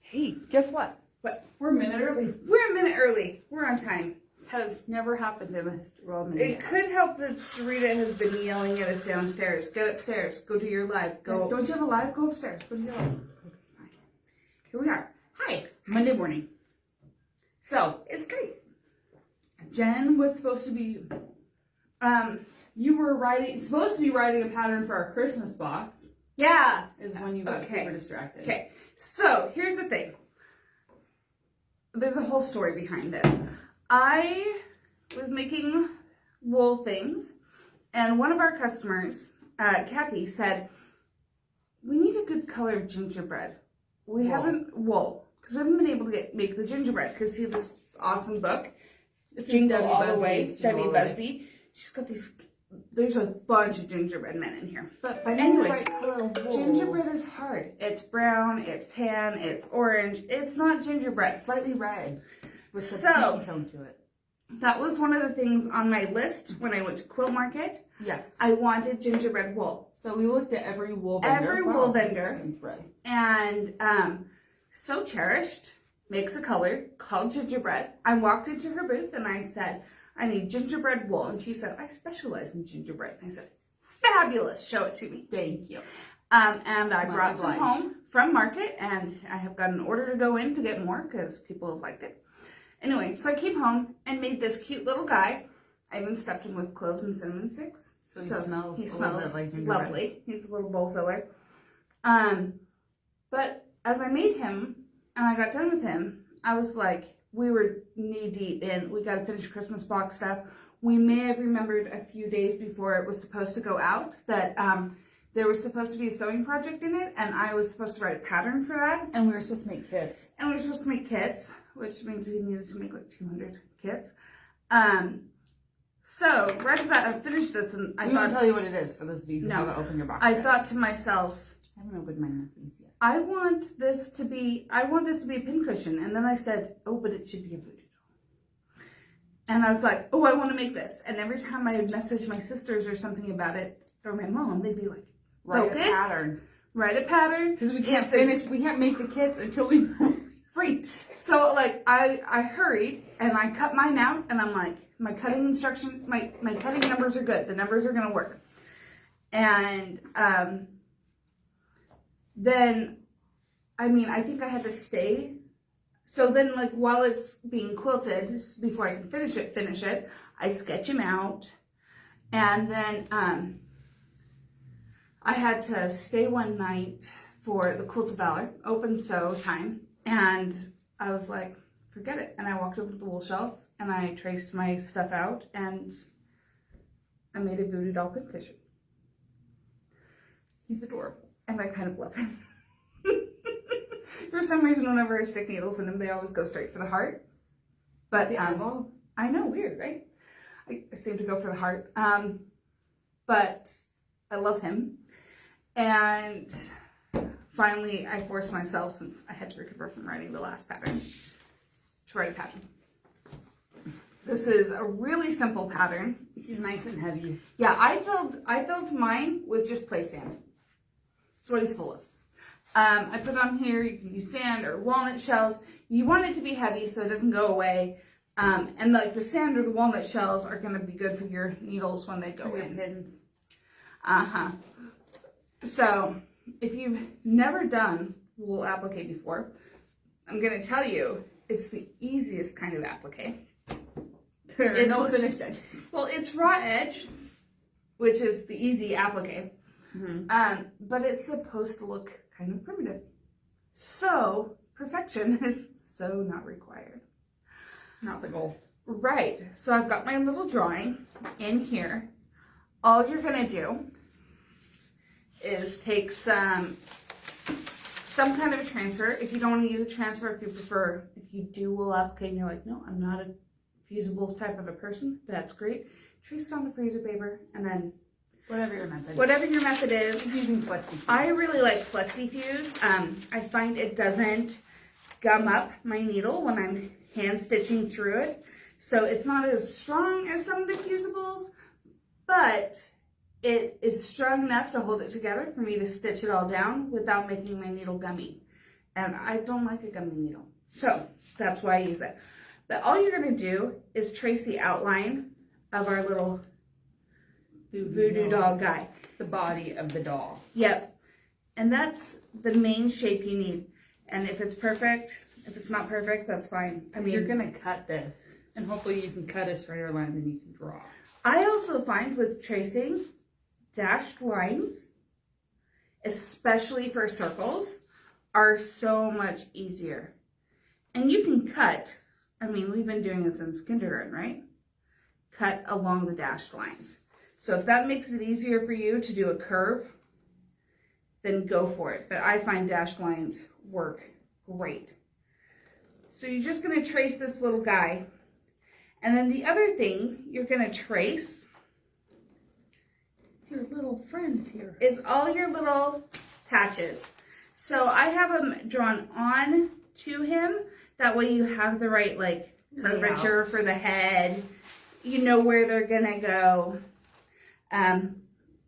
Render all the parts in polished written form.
Hey, guess what? What? We're a minute early. We're a minute early. We're on time. This has never happened in the history. Well, It could help that Sarita has been yelling at us downstairs. Get upstairs. Go to your live. Go. Don't you have a live? Go upstairs. Go to your live. Okay, fine. Here we are. Hi. Monday morning. So, It's great. Jen was supposed to be, you were supposed to be writing a pattern for our Christmas box. Yeah. Is when you got super distracted. Okay. So, here's the thing. There's a whole story behind this. I was making wool things, and one of our customers, Kathy, said, we need a good colored gingerbread. We haven't been able to make the gingerbread because see this awesome book, Jingle All the Way, Debbie Busby. She's got these. There's a bunch of gingerbread men in here. But anyway, the right color of wool. Gingerbread is hard. It's brown, it's tan, it's orange. It's not gingerbread. Slightly red with a pinky tone to it. That was one of the things on my list when I went to Quilt Market. Yes. I wanted gingerbread wool. So we looked at every wool vendor. And So Cherished makes a color called gingerbread. I walked into her booth and I said, I need gingerbread wool. And she said, I specialize in gingerbread. And I said, fabulous. Show it to me. Thank you. And I brought some home from Market, and I have got an order to go in to get more because people have liked it. Anyway, so I came home and made this cute little guy. I even stuffed him with cloves and cinnamon sticks. So he smells like lovely. He's a little bowl filler. But as I made him and I got done with him, I was like, we were knee deep in, we got to finish Christmas box stuff. We may have remembered a few days before it was supposed to go out that there was supposed to be a sewing project in it, and I was supposed to write a pattern for that. And we were supposed to make kits. Which means we needed to make like 200 kits. So right as I finished this, and I thought, tell you what it is for those of you who haven't opened your box I yet. thought to myself, I haven't opened my necklace yet. I want this to be a pincushion. And then I said, oh, but it should be a voodoo doll. And I was like, oh, I want to make this. And every time I would message my sisters or something about it, or my mom, they'd be like, write a pattern. Because we can't make the kits until we Right. So like I hurried and I cut mine out, and I'm like, my cutting numbers are good. The numbers are gonna work. And then I think I had to stay. So then like while it's being quilted, before I can finish it, I sketch him out. And then I had to stay one night for the Quilt of Valor open sew time. And I was like, forget it. And I walked over to the wool shelf and I traced my stuff out and I made a voodoo doll pincushion. He's adorable. And I kind of love him. For some reason, whenever I stick needles in him, they always go straight for the heart. But I know, weird, right? I seem to go for the heart. But I love him. And finally, I forced myself, since I had to recover from writing the last pattern, to write a pattern. This is a really simple pattern. He's nice and heavy. Yeah, I filled mine with just play sand. That's what he's full of. I put on here, you can use sand or walnut shells. You want it to be heavy so it doesn't go away. And like the sand or the walnut shells are going to be good for your needles when they go in. Pins. So, if you've never done wool applique before, I'm going to tell you, it's the easiest kind of applique. There are no finished edges. Well, it's raw edge, which is the easy applique. Mm-hmm. But it's supposed to look kind of primitive. So, perfection is so not required. Not the goal. Right. So, I've got my little drawing in here. All you're going to do is take some kind of a transfer. If you don't want to use a transfer, if you do wool applique and you're like, no, I'm not a fusible type of a person, that's great. Trace it onto freezer paper and then whatever your method is. I'm using FlexiFuse. I really like FlexiFuse. I find it doesn't gum up my needle when I'm hand stitching through it. So it's not as strong as some of the fusibles, but it is strong enough to hold it together for me to stitch it all down without making my needle gummy. and I don't like a gummy needle. So that's why I use it. But all you're going to do is trace the outline of our little voodoo doll guy. The body of the doll. Yep. And that's the main shape you need. And if it's perfect, if it's not perfect, that's fine. I mean, you're going to cut this. And hopefully you can cut a straighter line than you can draw. I also find with tracing, dashed lines, especially for circles, are so much easier. And you can cut, I mean, we've been doing it since kindergarten, right? Cut along the dashed lines. So if that makes it easier for you to do a curve, then go for it. But I find dashed lines work great. So you're just going to trace this little guy. And then the other thing you're going to trace, your little friends here, is all your little patches. So I have them drawn on to him. That way you have the right like curvature for the head. You know where they're going to go.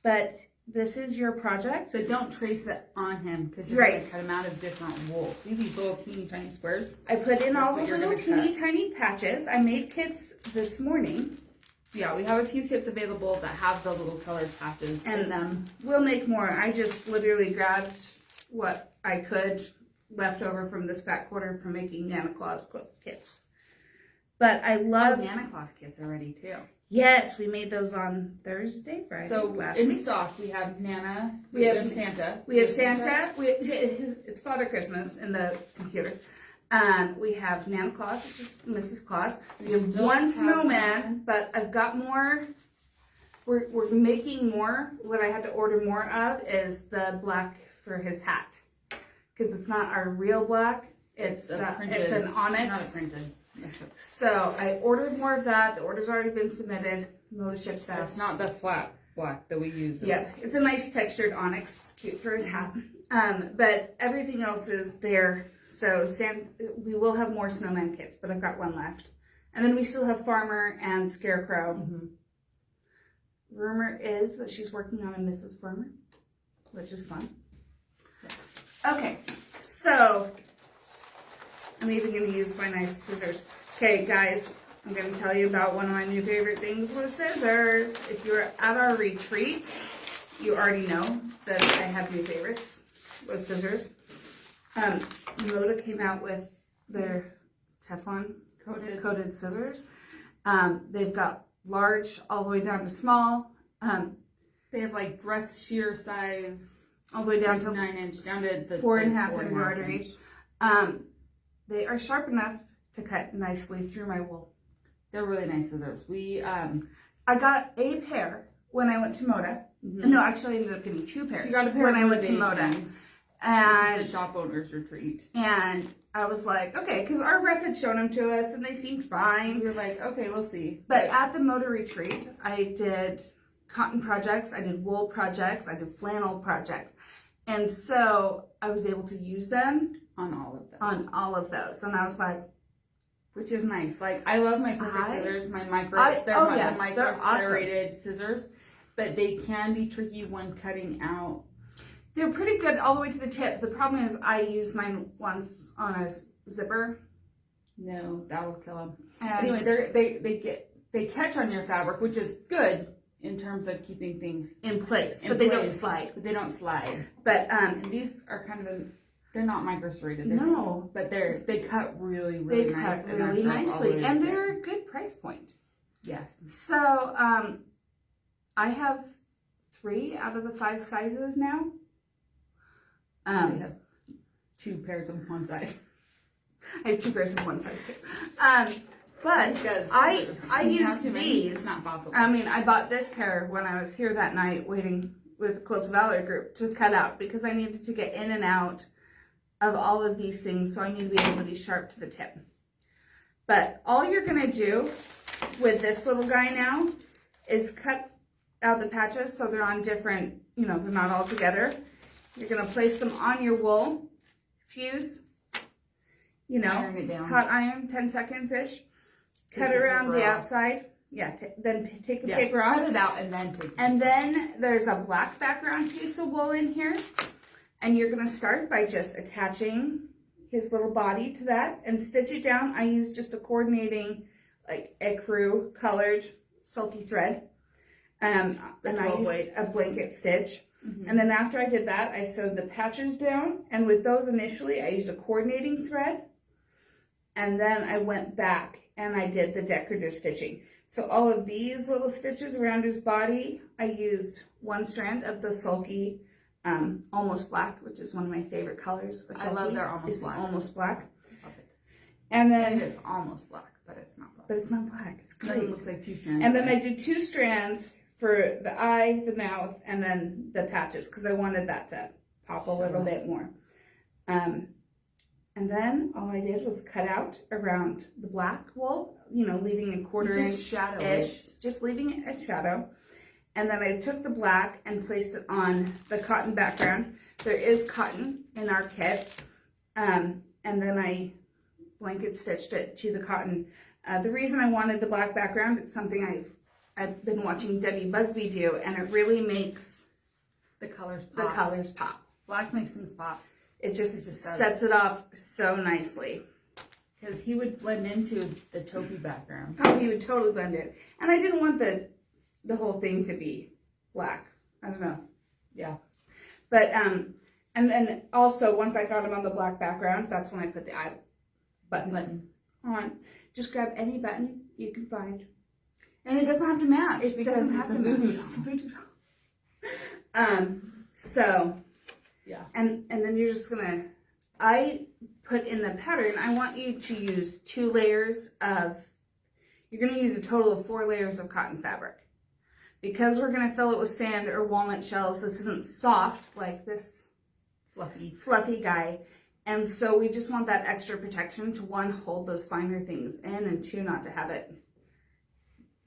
But this is your project. But don't trace it on him because you're going to cut him out of different wool. See these little teeny tiny squares? I put in all the little teeny tiny patches. I made kits this morning. Yeah, we have a few kits available that have the little colored patches in them. We'll make more. I just literally grabbed what I could left over from this fat quarter from making Nana Claus kits. But I love Nana Claus kits already too. Yes, we made those on Thursday, Friday. So in stock, we have Nana. We have Santa. We have Santa. It's Father Christmas in the computer. We have Nana Claus, which is Mrs. Claus. We have one snowman, but I've got more. We're making more. What I had to order more of is the black for his hat, because it's not our real black. It's an onyx. Not a printed. So I ordered more of that. The order's already been submitted. No, ships fast. It's not the flat black that we use. Yeah, it's a nice textured onyx, cute for his hat. But everything else is there. So we will have more snowman kits, but I've got one left. And then we still have Farmer and Scarecrow. Mm-hmm. Rumor is that she's working on a Mrs. Farmer, which is fun. Yeah. Okay, so I'm even going to use my nice scissors. Okay, guys, I'm going to tell you about one of my new favorite things with scissors. If you're at our retreat, you already know that I have new favorites with scissors. Moda came out with their Teflon coated scissors. They've got large all the way down to small. They have like breast shear size. All the way down to 9-inch, down to the 4.5 embroidery. They are sharp enough to cut nicely through my wool. They're really nice scissors. I got a pair when I went to Moda. Mm-hmm. No, actually I ended up getting 2 pairs when I went to Moda. And the shop owner's retreat. And I was like, okay, because our rep had shown them to us and they seemed fine. We were like, okay, we'll see. But at the Moda retreat, I did cotton projects, I did wool projects, I did flannel projects. And so I was able to use them on all of those. And I was like, which is nice. Like, I love my perfect scissors, my micro serrated scissors, but they can be tricky when cutting out. They're pretty good all the way to the tip. The problem is I used mine once on a zipper. No, that will kill them. Anyway, they catch on your fabric, which is good in terms of keeping things in place, but they don't slide. But and these are kind of they're not micro serrated. No, but they cut really nice. They cut really nicely, and they're a good price point. Yes. So I have 3 out of the 5 sizes now. I have 2 pairs of one size. I have 2 pairs of one size too. But I used these. It's not possible. I mean, I bought this pair when I was here that night waiting with the Quilts of Valor group to cut out because I needed to get in and out of all of these things, so I need to be able to be sharp to the tip. But all you're going to do with this little guy now is cut out the patches so they're on different, they're not all together. You're going to place them on your wool, fuse, iron it down. Hot iron, 10 seconds-ish. Cut around the outside. Yeah, then take the paper off. Cut it out and then take it. And then there's a black background piece of wool in here. And you're going to start by just attaching his little body to that and stitch it down. I used just a coordinating like ecru colored sulky thread. And I used a blanket stitch. Mm-hmm. And then after I did that, I sewed the patches down. And with those initially, I used a coordinating thread. And then I went back and I did the decorative stitching. So all of these little stitches around his body, I used one strand of the sulky almost black, which is one of my favorite colors. I love their almost black. Almost black. Love it. And then it's almost black, but it's not black. But it's not black. It's great. It looks like 2 strands. And then I did 2 strands for the eye, the mouth, and then the patches because I wanted that to pop a little bit more. And then all I did was cut out around the black wool, you know, leaving a quarter-inch shadow-ish, just leaving it a shadow. And then I took the black and placed it on the cotton background. There is cotton in our kit. And then I blanket stitched it to the cotton. The reason I wanted the black background, it's something I've been watching Debbie Busby do, and it really makes the colors pop. Black makes things pop. It just sets it off so nicely. Because he would blend into the taupey background. Oh, he would totally blend in. And I didn't want the whole thing to be black. I don't know. Yeah. But, and then also, once I got him on the black background, that's when I put the eye button on. Just grab any button you can find. And it doesn't have to match. It doesn't have to match. It's a voodoo doll. So, yeah. And then you're just gonna, I put in the pattern, I want you to use 2 layers of, you're gonna use a total of 4 layers of cotton fabric. Because we're gonna fill it with sand or walnut shells, this isn't soft like this fluffy guy. And so we just want that extra protection to 1, hold those finer things in, and 2, not to have it,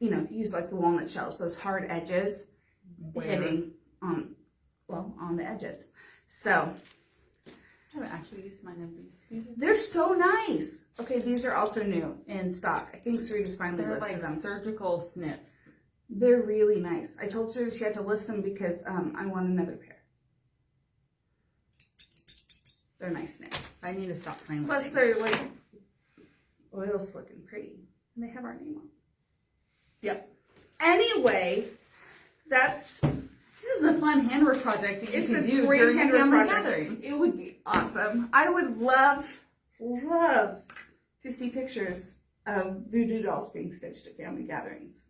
you know, use like the walnut shells, those hard edges hitting on the edges. So I haven't actually used mine of these. They're so nice. Okay, these are also new in stock. I think Sarita's finally listed like them. Surgical snips. They're really nice. I told Sarita she had to list them because I want another pair. They're nice snips. I need to stop playing with Plus things. they're like oil slick and pretty. And they have our name on. Yep. Anyway, this is a fun handwork project that you can do. It's a great handwork project. Gathering. It would be awesome. I would love to see pictures of voodoo dolls being stitched at family gatherings.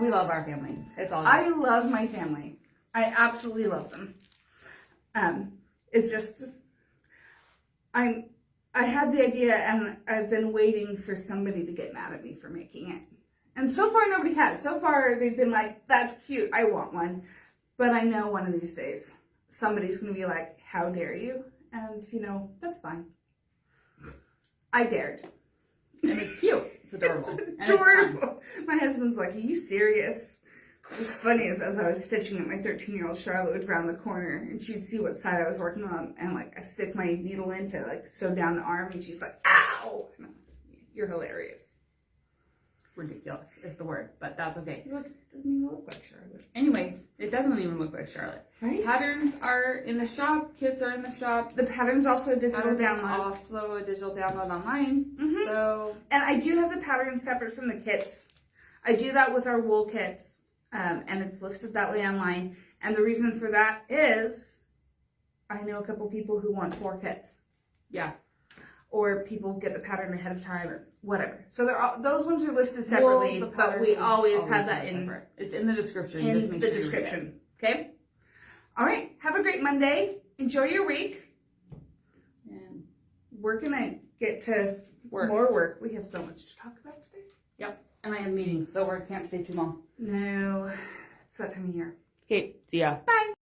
We love our family. It's all good. I love my family. I absolutely love them. It's just, I had the idea and I've been waiting for somebody to get mad at me for making it. And so far, nobody has. So far, they've been like, that's cute. I want one. But I know one of these days, somebody's going to be like, how dare you? And, you know, that's fine. I dared. And it's cute. It's adorable. It's adorable. My husband's like, are you serious? What's funny is as I was stitching it, my 13-year-old Charlotte would round the corner and she'd see what side I was working on. And, like, I stick my needle in to, like, sew down the arm. And she's like, ow! And I'm like, you're hilarious. Ridiculous is the word, but that's okay. Look, it doesn't even look like Charlotte. Anyway, it doesn't even look like Charlotte. Right? Patterns are in the shop. Kits are in the shop. The pattern's also a digital download. Also a digital download online. Mm-hmm. So, and I do have the patterns separate from the kits. I do that with our wool kits, and it's listed that way online. And the reason for that is I know a couple people who want 4 kits. Yeah. Or people get the pattern ahead of time or whatever. So those ones are listed separately, but we always have that in. Separate. It's in the description. In just make the sure description. Okay? All right. Have a great Monday. Enjoy your week. And we're going to get to more work. We have so much to talk about today. Yep. And I have meetings, so we can't stay too long. No. It's that time of year. Okay. See ya. Bye.